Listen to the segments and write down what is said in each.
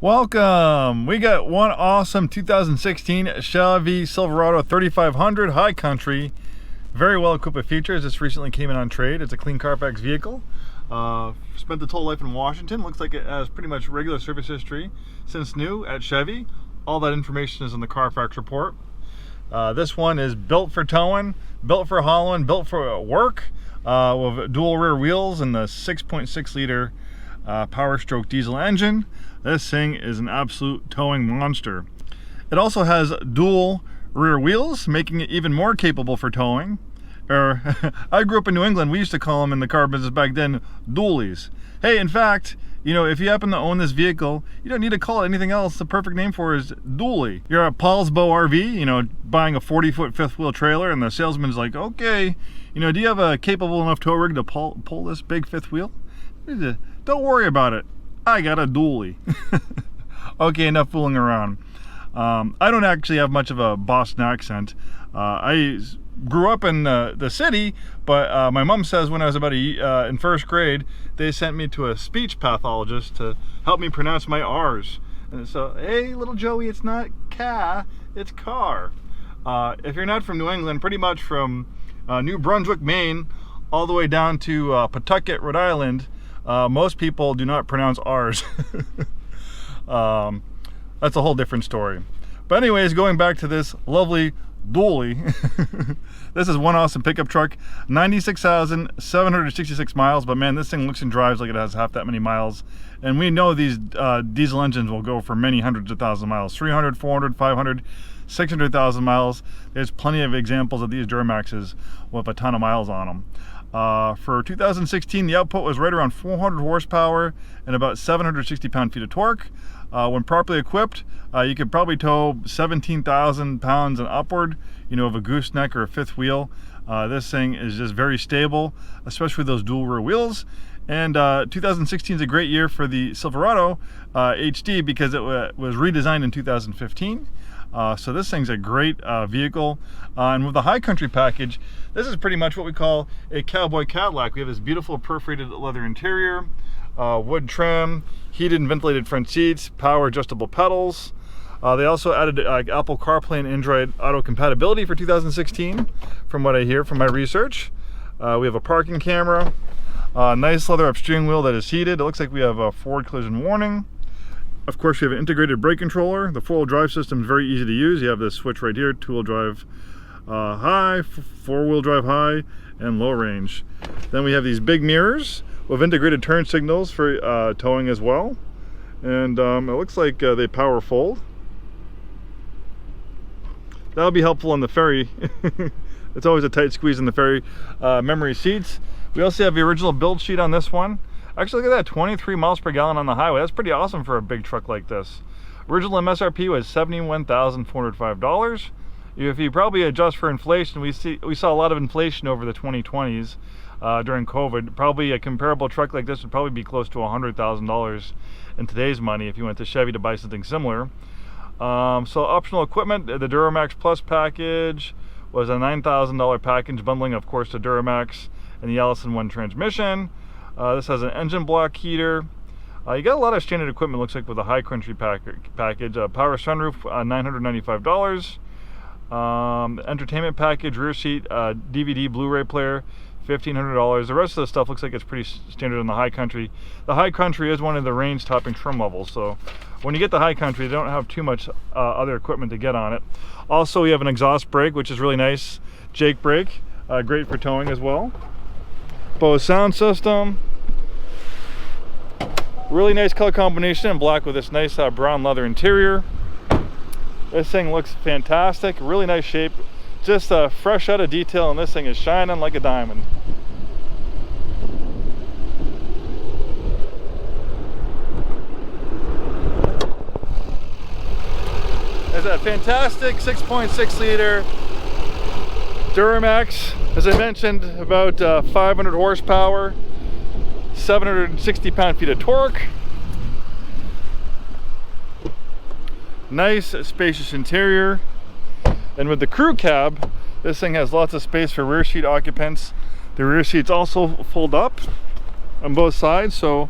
Welcome! We got one awesome 2016 Chevy Silverado 3500 High Country. Very well equipped with features. This recently came in on trade. It's a clean Carfax vehicle. Spent the total life in Washington. Looks like it has pretty much regular service history since new at Chevy. All that information is in the Carfax report. This one is built for towing, built for hauling, built for work, with dual rear wheels and the 6.6 liter power stroke diesel engine. This thing is an absolute towing monster. It also has dual rear wheels, making it even more capable for towing. I grew up in New England. We used to call them in the car business back then dualies. Hey, in fact, you know, if you happen to own this vehicle, you don't need to call it anything else. The perfect name for it is dually. You're at Paul's Bow RV, you know, buying a 40-foot fifth wheel trailer, and the salesman's like, okay, you know, do you have a capable enough tow rig to pull this big fifth wheel? Don't worry about it. I got a dually. Okay, enough fooling around. I don't actually have much of a Boston accent. I grew up in the city, but my mom says when I was about in first grade, they sent me to a speech pathologist to help me pronounce my R's. And so, hey, little Joey, it's not ca, it's car. If you're not from New England, pretty much from New Brunswick, Maine, all the way down to Pawtucket, Rhode Island, most people do not pronounce R's. That's a whole different story. But anyways, going back to this lovely dually. This is one awesome pickup truck, 96,766 miles, but man, this thing looks and drives like it has half that many miles. And we know these diesel engines will go for many hundreds of thousands of miles, 300, 400, 500, 600,000 miles. There's plenty of examples of these Duramaxes with a ton of miles on them. For 2016, the output was right around 400 horsepower and about 760 pound-feet of torque. When properly equipped, you could probably tow 17,000 pounds and upward, you know, of a gooseneck or a fifth wheel. This thing is just very stable, especially with those dual rear wheels. And 2016 is a great year for the Silverado HD because it was redesigned in 2015. So this thing's a great vehicle. And with the High Country package, this is pretty much what we call a cowboy Cadillac. We have this beautiful perforated leather interior, wood trim, heated and ventilated front seats, power adjustable pedals. They also added Apple CarPlay and Android Auto compatibility for 2016, from what I hear from my research. We have a parking camera, nice leather up steering wheel that is heated. It looks like we have a forward collision warning. Of course, we have an integrated brake controller. The four-wheel drive system is very easy to use. You have this switch right here, two-wheel drive high, four-wheel drive high, and low range. Then we have these big mirrors with integrated turn signals for towing as well. And it looks like they power fold. That'll be helpful on the ferry. It's always a tight squeeze in the ferry. Memory seats. We also have the original build sheet on this one. Actually, look at that, 23 miles per gallon on the highway. That's pretty awesome for a big truck like this. Original MSRP was $71,405. If you probably adjust for inflation, we saw a lot of inflation over the 2020s during COVID. Probably a comparable truck like this would probably be close to $100,000 in today's money if you went to Chevy to buy something similar. So optional equipment, the Duramax Plus package was a $9,000 package, bundling, of course, the Duramax and the Allison 1 transmission. This has an engine block heater. You got a lot of standard equipment, looks like, with a High Country package. Power sunroof, $995. Entertainment package, rear seat, DVD, Blu-ray player, $1,500. The rest of the stuff looks like it's pretty standard in the High Country. The High Country is one of the range-topping trim levels, so when you get the High Country, they don't have too much other equipment to get on it. Also, we have an exhaust brake, which is really nice. Jake brake, great for towing as well. Bose sound system. Really nice color combination in black with this nice brown leather interior. This thing looks fantastic, really nice shape. Just fresh out of detail, and this thing is shining like a diamond. There's a fantastic 6.6 liter Duramax. As I mentioned, about 500 horsepower, 760 pound-feet of torque. Nice, spacious interior. And with the crew cab, this thing has lots of space for rear seat occupants. The rear seats also fold up on both sides, so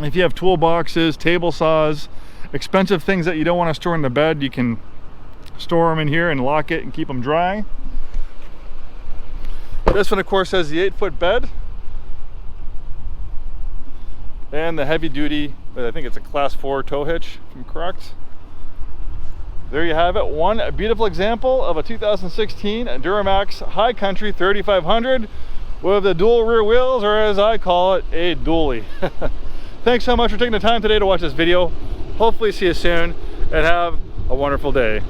If you have toolboxes, table saws, expensive things that you don't want to store in the bed, you can store them in here and lock it and keep them dry. This one, of course, has the 8-foot bed and the heavy duty, I think it's a class 4 tow hitch, if I'm correct. There you have it, one beautiful example of a 2016 Duramax High Country 3500 with the dual rear wheels, or as I call it, a dually. Thanks so much for taking the time today to watch this video. Hopefully see you soon and have a wonderful day.